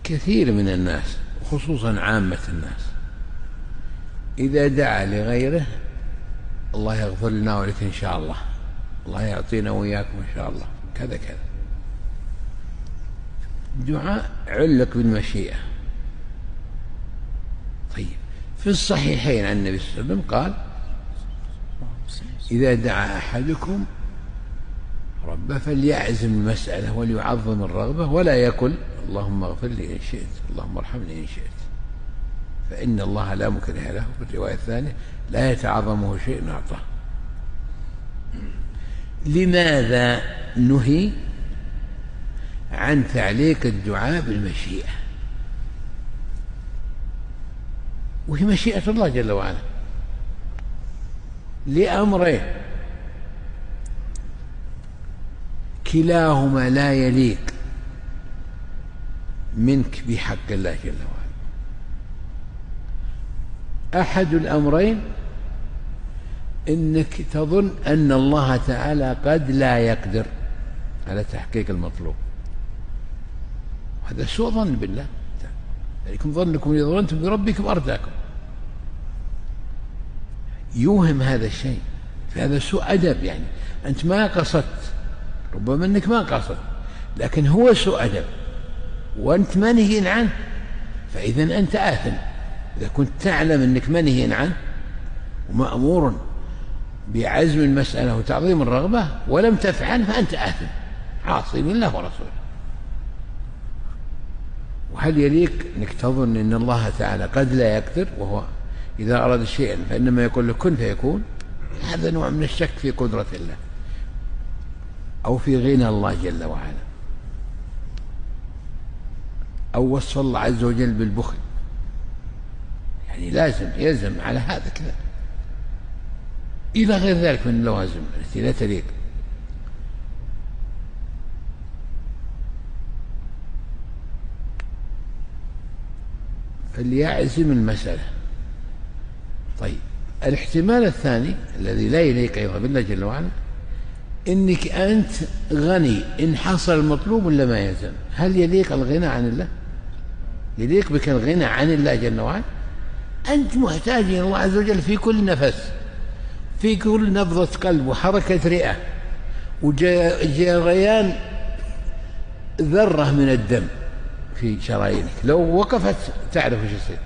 كثير من الناس خصوصا عامة الناس إذا دعا لغيره الله يغفر لنا ولك إن شاء الله، الله يعطينا وإياكم إن شاء الله كذا كذا، دعاء علق بالمشيئة. طيب في الصحيحين عن النبي صلى الله عليه وسلم قال إذا دعا أحدكم ربه فليعزم المسألة وليعظم الرغبة ولا يقل اللهم اغفر لي إن شئت اللهم ارحمني إن شئت، فإن الله لا مكره له. بالرواية الثانية لا يتعظمه شيء أعطاه. لماذا نهي عن تعليق الدعاء بالمشيئة؟ وهي مشيئة الله جل وعلا لأمرين كلاهما لا يليق منك بحق الله جل وعلا. أحد الأمرين إنك تظن أن الله تعالى قد لا يقدر على تحقيق المطلوب، هذا سوء ظن بالله، ذلكم ظنكم إذا ظننتم بربكم أرداكم، يوهم هذا الشيء، فهذا سوء أدب. يعني أنت ما قصدت، ربما أنك ما قصدت، لكن هو سوء أدب وأنت منهي عنه، فإذا أنت آثم. إذا كنت تعلم أنك منهي عنه ومأمور بعزم المسألة وتعظيم الرغبة ولم تفعل فأنت آثم عاصي لله ورسوله. وهل يليق أنك تظن أن الله تعالى قد لا يقدر، وهو إذا أراد شيئا فإنما يقول له كن فيكون؟ هذا نوع من الشك في قدرة الله أو في غنى الله جل وعلا، أو وصف الله عز وجل بالبخل، يعني لازم يلزم على هذا كذا إلى غير ذلك من اللوازم التي لا تليق. فليعزم المسألة. طيب الاحتمال الثاني الذي لا يليق أيضا بالله جل وعلا إنك أنت غني إن حصل المطلوب ولا ما يلزم. هل يليق الغنى عن الله؟ يليق بك الغنى عن الله جل وعلا؟ أنت محتاج إلى الله عز وجل في كل نفس، في كل نبضة قلب وحركة رئة وجريان ذرة من الدم في شرايينك، لو وقفت تعرف ايش يصير.